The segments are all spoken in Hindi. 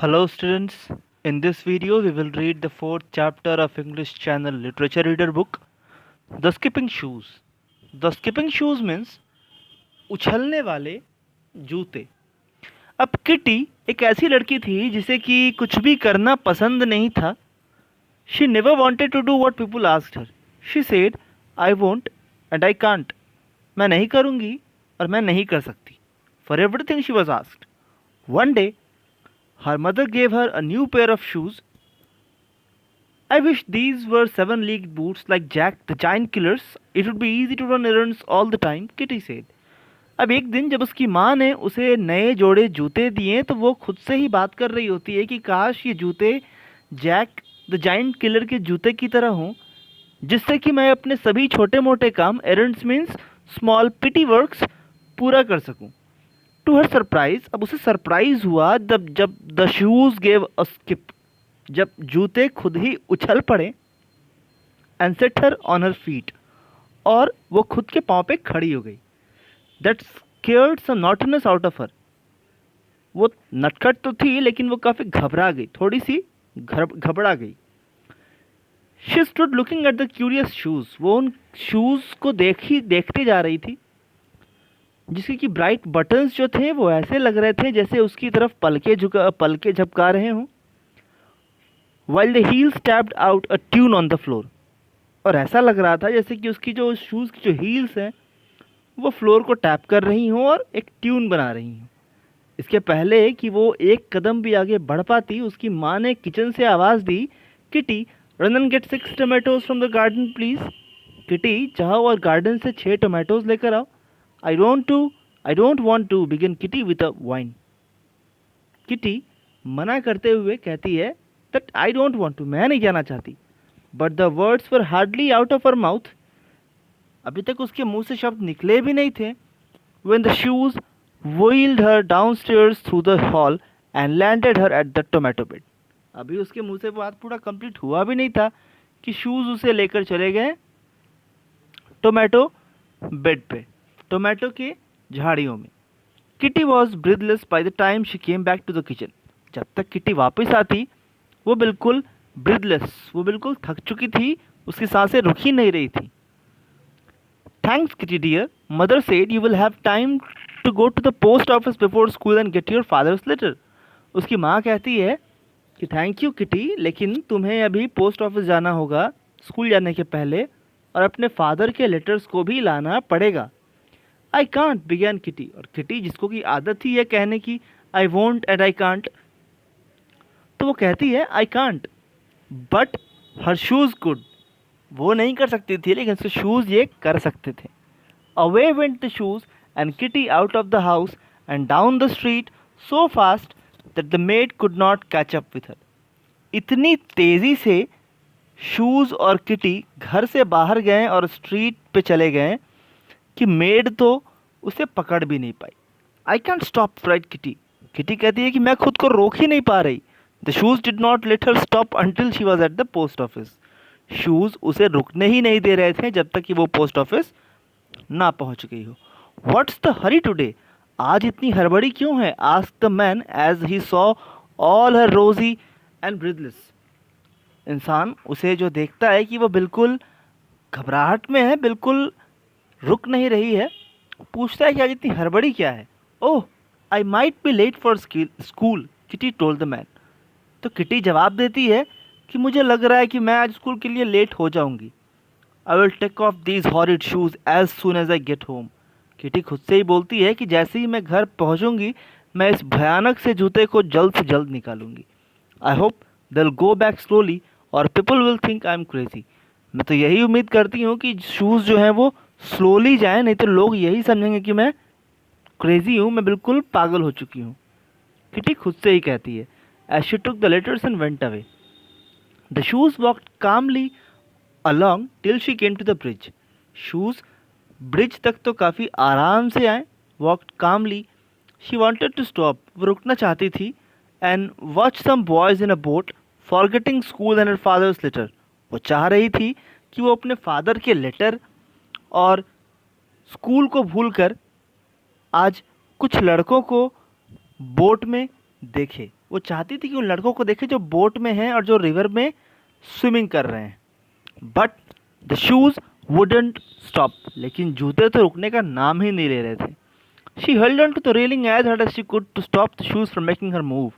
Hello students, in this video we will read the fourth chapter of English channel literature reader book, The Skipping Shoes. The Skipping Shoes means उछलने वाले जूते। अब किटी एक ऐसी लड़की थी जिसे कि कुछ भी करना पसंद नहीं था। She never wanted to do what people asked her. She said, I won't and I can't. मैं नहीं करूँगी और मैं नहीं कर सकती। For everything she was asked. One day, her mother gave her a new pair of shoes. I wish these were seven-legged boots like Jack the Giant Killer's. It would be easy to run errands all the time, Kitty said. अब एक दिन जब उसकी माँ ने उसे नए जोड़े जूते दिए तो वो खुद से ही बात कर रही होती है कि काश ये जूते जैक द जाइंट किलर के जूते की तरह हों, जिससे कि मैं अपने सभी छोटे मोटे काम एरेंड्स मीन्स स्मॉल पिटी वर्क्स पूरा कर सकूं। टू हर सरप्राइज, अब उसे सरप्राइज हुआ जब the shoes gave a skip, जब जूते खुद ही उछल पड़े and set her on her feet, और वो खुद के पाँव पे खड़ी हो गई। That scared some naughtiness out of her, वो नटखट तो थी लेकिन वो काफ़ी घबरा गई, थोड़ी सी घबरा गई। She stood looking at the curious shoes, वो उन शूज़ को देखती जा रही थी जिसके कि ब्राइट बटन्स जो थे वो ऐसे लग रहे थे जैसे उसकी तरफ पलके झपका रहे हों। While the heels tapped out a tune on the floor, और ऐसा लग रहा था जैसे कि उसकी जो शूज़ की जो हील्स हैं वो फ्लोर को टैप कर रही हों और एक ट्यून बना रही हों। इसके पहले कि वो एक कदम भी आगे बढ़ पाती, उसकी माँ ने किचन से आवाज़ दी, Kitty run and get 6 tomatoes from the garden please. Kitty जाओ और गार्डन से 6 टोमेटोज लेकर आओ। I don't want to begin Kitty with a whine. Kitty मना करते हुए कहती है that I don't want to, मैं नहीं जाना चाहती। But the words were hardly out of her mouth, अभी तक उसके मुंह से शब्द निकले भी नहीं थे। When the shoes wheeled her downstairs through the hall and landed her at the tomato bed, अभी उसके मुंह से बात पूरा कंप्लीट हुआ भी नहीं था कि शूज उसे लेकर चले गए टोमेटो बेड पे, टोमेटो के झाड़ियों में। Kitty was breathless by the time she came back to the kitchen, जब तक किटी वापस आती वो बिल्कुल ब्रीथलेस, वो बिल्कुल थक चुकी थी, उसकी सांसें रुक ही नहीं रही थी। Thanks Kitty dear, mother said you will have time to go to the post office before school and get your father's letter. उसकी माँ कहती है कि थैंक यू किटी, लेकिन तुम्हें अभी पोस्ट ऑफिस जाना होगा स्कूल जाने के पहले, और अपने फादर के लेटर्स को भी लाना पड़ेगा। आई कांट बिगैन किटी, और किटी जिसको की आदत थी है कहने की I won't and I can't, तो वो कहती है I can't, but her shoes could, वो नहीं कर सकती थी लेकिन उसके शूज़ ये कर सकते थे। Away went the shoes and kitty out of the house and down the street so fast that the made could not catch up with her, इतनी तेज़ी से शूज़ और किटी घर से बाहर गए और स्ट्रीट पे चले गए कि मेड तो उसे पकड़ भी नहीं पाई। I can't stop right Kitty, Kitty कहती है कि मैं खुद को रोक ही नहीं पा रही। The shoes did not let her stop until she was at the post office, shoes उसे रुकने ही नहीं दे रहे थे जब तक कि वो पोस्ट ऑफिस ना पहुंच गई हो। व्हाट्स द हरी टुडे, आज इतनी हड़बड़ी क्यों है? Asked the man as he saw all her rosy and breathless, इंसान उसे जो देखता है कि वो बिल्कुल घबराहट में है, बिल्कुल रुक नहीं रही है, पूछता है कि आज इतनी हड़बड़ी क्या है? Oh I might be late for school, Kitty told the man, तो किटी जवाब देती है कि मुझे लग रहा है कि मैं आज स्कूल के लिए लेट हो जाऊंगी। I will take off these horrid shoes as soon as I get home, Kitty खुद से ही बोलती है कि जैसे ही मैं घर पहुंचूंगी मैं इस भयानक से जूते को जल्द से जल्द निकालूंगी। I hope they will go back slowly और people will think I am crazy, मैं तो यही उम्मीद करती हूँ कि शूज़ जो हैं वो स्लोली जाएं, नहीं तो लोग यही समझेंगे कि मैं क्रेजी हूँ, मैं बिल्कुल पागल हो चुकी हूँ। किटी खुद से ही कहती है। As she took the letters and went away, the shoes walked calmly along till she came to the bridge. Shoes bridge तक तो काफ़ी आराम से आए। Walked calmly, she wanted to stop, वो रुकना चाहती थी। And watch some boys in a boat, forgetting school and her father's letter, वो चाह रही थी कि वो अपने फादर के लेटर और स्कूल को भूलकर आज कुछ लड़कों को बोट में देखे। वो चाहती थी कि उन लड़कों को देखे जो बोट में हैं और जो रिवर में स्विमिंग कर रहे हैं। But the shoes wouldn't stop, लेकिन जूते तो रुकने का नाम ही नहीं ले रहे थे। She held on to the railing as hard as she could to stop the shoes from making her move.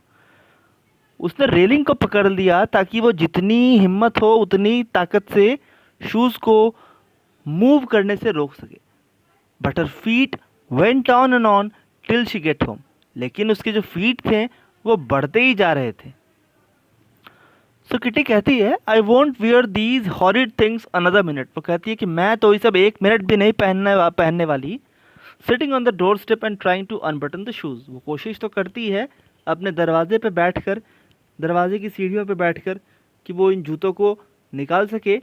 उसने रेलिंग को पकड़ लिया ताकि वो जितनी हिम्मत हो उतनी ताकत से शूज़ को मूव करने से रोक सके। But her feet went on and on till she get home, लेकिन उसके जो फीट थे वो बढ़ते ही जा रहे थे। सो किटी कहती है I want wear these horrid things another minute. वो कहती है कि मैं तो ये सब एक मिनट भी नहीं पहनने वाली। Sitting on the doorstep and trying to unbutton the shoes. वो कोशिश तो करती है अपने दरवाजे पे बैठकर, दरवाजे की सीढ़ियों पे बैठकर, कि वो इन जूतों को निकाल सके।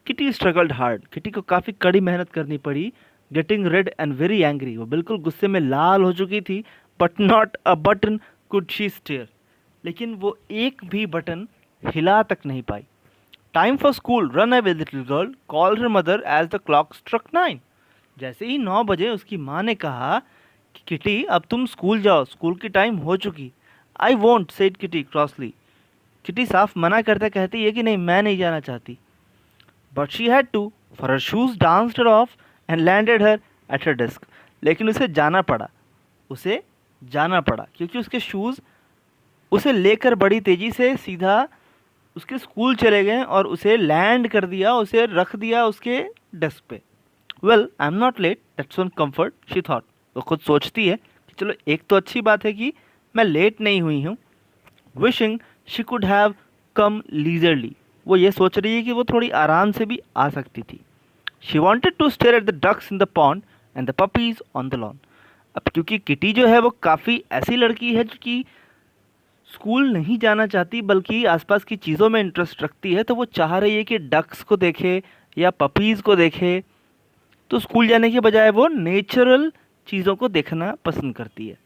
Kitty struggled hard. किटी को काफ़ी कड़ी मेहनत करनी पड़ी। Getting red and very angry. वो बिल्कुल गुस्से में लाल हो चुकी थी। But not a button could she stir. लेकिन वो एक भी बटन हिला तक नहीं पाई। Time for school, run away little girl, call her mother as the clock struck 9। जैसे ही 9 बजे उसकी माँ ने कहा कि किटी अब तुम स्कूल जाओ, स्कूल की टाइम हो चुकी। I won't, said Kitty crossly. Kitty साफ मना करते कहती है कि नहीं, मैं नहीं जाना चाहती। But she had to, for her shoes danced her off and landed her at her desk. लेकिन उसे जाना पड़ा, उसे जाना पड़ा, क्योंकि उसके शूज़ उसे लेकर बड़ी तेज़ी से सीधा उसके स्कूल चले गए और उसे लैंड कर दिया, उसे रख दिया उसके डेस्क पे। Well I am not let, that's one comfort, she thought. वो खुद सोचती है कि चलो एक तो अच्छी बात है कि मैं लेट नहीं हुई हूँ। Wishing she could have come leisurely. वो ये सोच रही है कि वो थोड़ी आराम से भी आ सकती थी। She wanted to stare at the ducks in the pond and the puppies on the lawn. अब क्योंकि किटी जो है वो काफ़ी ऐसी लड़की है जो कि स्कूल नहीं जाना चाहती बल्कि आसपास की चीज़ों में इंटरेस्ट रखती है, तो वो चाह रही है कि डक्स को देखे या पपीज़ को देखे। तो स्कूल जाने के बजाय वो नेचुरल चीज़ों को देखना पसंद करती है।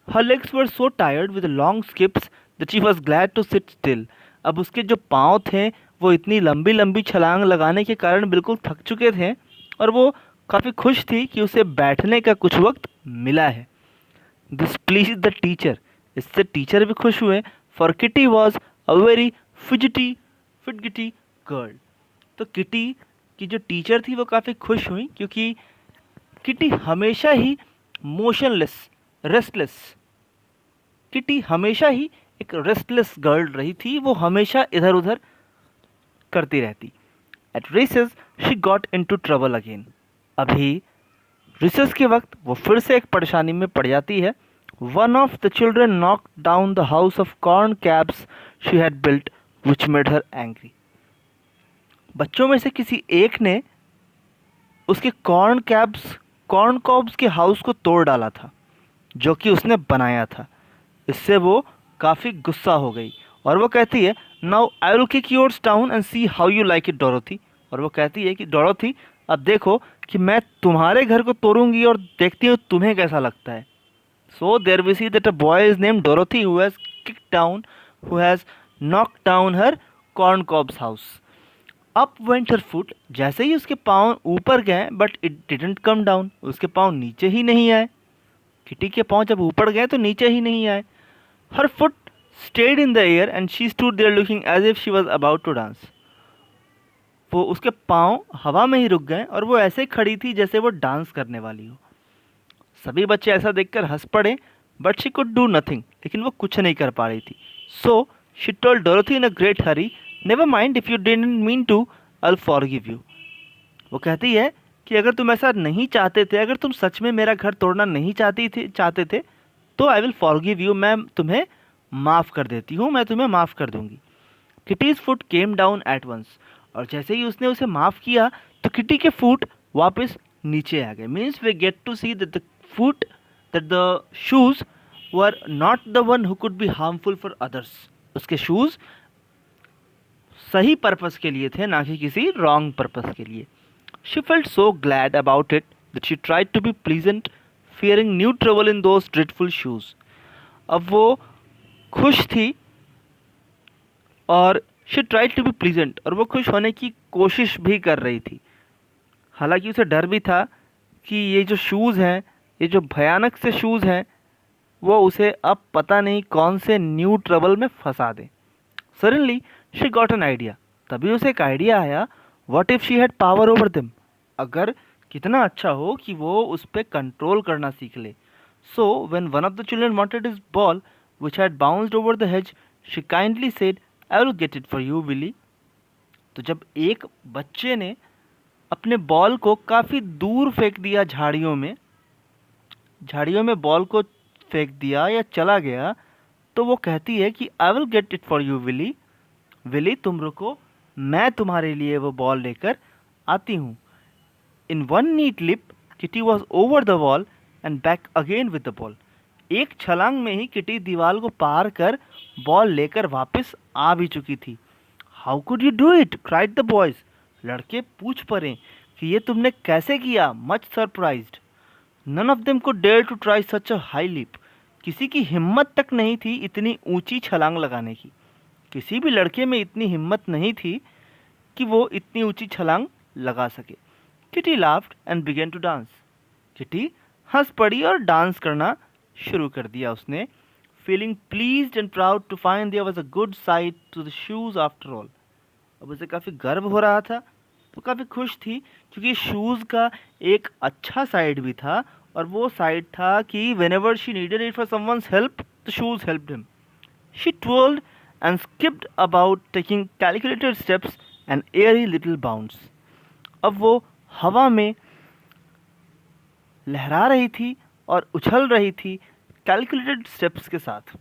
Her legs were so tired with long skips that she was glad to sit still. अब उसके जो पाँव थे वो इतनी लंबी लंबी छलांग लगाने के कारण बिल्कुल थक चुके थे और वो काफ़ी खुश थी कि उसे बैठने का कुछ वक्त मिला है। This pleased the teacher. इससे टीचर भी खुश हुए, for Kitty was a very fidgety girl. तो किटी की जो टीचर थी वो काफ़ी खुश हुई, क्योंकि किटी हमेशा ही मोशनलेस, रेस्टलेस, किटी हमेशा ही एक रेस्टलेस गर्ल रही थी। वो हमेशा इधर उधर करती रहती। At recess she got into trouble again. अभी रिसेस के वक्त वो फिर से एक परेशानी में पड़ जाती है। One of the children knocked down the house of corn cabs she had built which made her angry. बच्चों में से किसी एक ने उसके कॉर्न कॉब्स के हाउस को तोड़ डाला था जो कि उसने बनाया था। इससे वो काफ़ी गुस्सा हो गई और वो कहती है now I will kick yours down and see how you like it Dorothy. और वो कहती है कि डोरोथी अब देखो कि मैं तुम्हारे घर को तोड़ूंगी और देखती हूँ तुम्हें कैसा लगता है। So there we see that a boy is named Dorothy who has kicked down, who has knocked down her corn cobs house. Up went her foot. जैसे ही उसके पाँव ऊपर गए but it didn't come down. उसके पाँव नीचे ही नहीं आए। किटी के पाँव जब ऊपर गए तो नीचे ही नहीं आए। Her foot stayed in the air and she stood there looking as if she was about to dance. वो उसके पाँव हवा में ही रुक गए और वो ऐसे खड़ी थी जैसे वो डांस करने वाली हो। सभी बच्चे ऐसा देखकर हंस पड़े but she could do nothing. लेकिन वो कुछ नहीं कर पा रही थी। So she told Dorothy in a great hurry, never mind if you didn't mean to, I will forgive you. वो कहती है कि अगर तुम ऐसा नहीं चाहते थे, अगर तुम सच में मेरा घर तोड़ना नहीं चाहते थे तो आई विल फॉरगिव यू, मैं तुम्हें माफ़ कर देती हूँ, मैं तुम्हें माफ़ कर दूँगी। Kitty's foot came down at once. और जैसे ही उसने उसे माफ़ किया तो किटी के फुट वापस नीचे आ गए। Means we get to see that the shoes were not the one who could be harmful for others. उसके शूज़ सही पर्पस के लिए थे, ना कि किसी रॉन्ग पर्पस के लिए। She felt so glad about it that she tried to be pleasant, fearing new trouble in those dreadful shoes. अब वो खुश थी और she tried to be pleasant, और वो खुश होने की कोशिश भी कर रही थी। हालांकि उसे डर भी था कि ये जो शूज़ हैं, ये जो भयानक से शूज़ हैं, वो उसे अब पता नहीं कौन से न्यू ट्रबल में फंसा दे। Suddenly she got an idea. तभी उसे एक आइडिया आया, what if she had power over them. अगर कितना अच्छा हो कि वो उस पर कंट्रोल करना सीख ले। So when one of the children wanted his ball which had bounced over the hedge, she kindly said, I will get it for you Willie. तो जब एक बच्चे ने अपने बॉल को काफ़ी दूर फेंक दिया झाड़ियों में बॉल को फेंक दिया या चला गया, तो वो कहती है कि I will get it for you Willie. Willie तुम रुको, मैं तुम्हारे लिए वो बॉल लेकर आती हूँ। In one neat leap Kitty was over the wall and back again with the ball. एक छलांग में ही किटी दीवार को पार कर बॉल लेकर वापस आ भी चुकी थी। How could you do it, cried the boys. लड़के पूछ पड़े कि ये तुमने कैसे किया, much surprised. None of them could dare to try such a high leap. किसी की हिम्मत तक नहीं थी इतनी ऊंची छलांग लगाने की। किसी भी लड़के में इतनी हिम्मत नहीं थी कि वो इतनी ऊंची छलांग लगा सके। Kitty laughed and began to dance. Kitty हंस पड़ी और डांस करना शुरू कर दिया उसने। Feeling pleased and proud to find there was a good side to the shoes after all. अब उसे काफ़ी गर्व हो रहा था, तो काफ़ी खुश थी क्योंकि शूज़ का एक अच्छा साइड भी था, और वो साइड था कि whenever she needed it for someone's help, the shoes helped him. She twirled and skipped about, taking calculated steps and airy little bounds. अब वो हवा में लहरा रही थी और उछल रही थी कैलकुलेटेड स्टेप्स के साथ।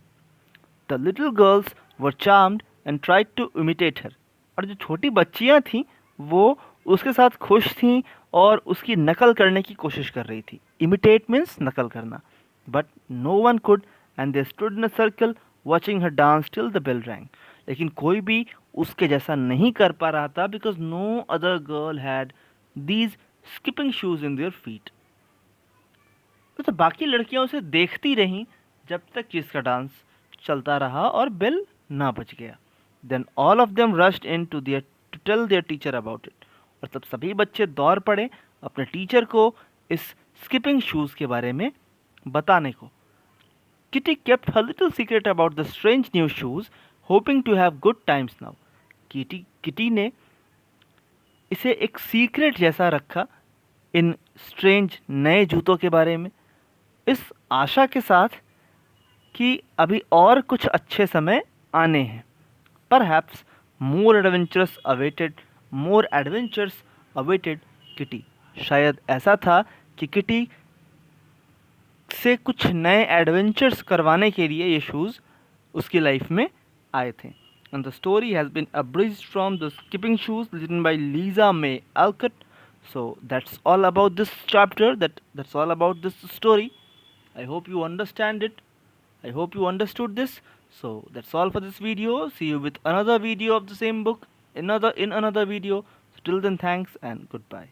The little girls were charmed and tried to imitate her. और जो छोटी बच्चियां थीं वो उसके साथ खुश थीं और उसकी नकल करने की कोशिश कर रही थी। इमिटेट मीन्स नकल करना। But no one could and they stood in a circle watching her dance till the bell rang. लेकिन कोई भी उसके जैसा नहीं कर पा रहा था, because no other girl had these skipping shoes in their feet. तो बाकी लड़कियां उसे देखती रहीं जब तक कि इसका डांस चलता रहा और बेल ना बज गया। Then all of them rushed in to tell their teacher about it. और तब सभी बच्चे दौड़ पड़े अपने टीचर को इस स्किपिंग शूज़ के बारे में बताने को। Kitty kept her little secret about the strange new shoes, hoping to have good times now. किटी ने इसे एक सीक्रेट जैसा रखा इन स्ट्रेंज नए जूतों के बारे में, इस आशा के साथ कि अभी और कुछ अच्छे समय आने हैं। परहैप्स मोर एडवेंचर्स अवेटेड किटी। शायद ऐसा था कि किटी से कुछ नए एडवेंचर्स करवाने के लिए ये शूज़ उसकी लाइफ में आए थे। And the story has been abridged from The Skipping Shoes, written by Lisa May Alcott. So that's all about this chapter. That's all about this story. I hope you understand it. I hope you understood this. So that's all for this video. See you with another video of the same book in another video. So till then, thanks and goodbye.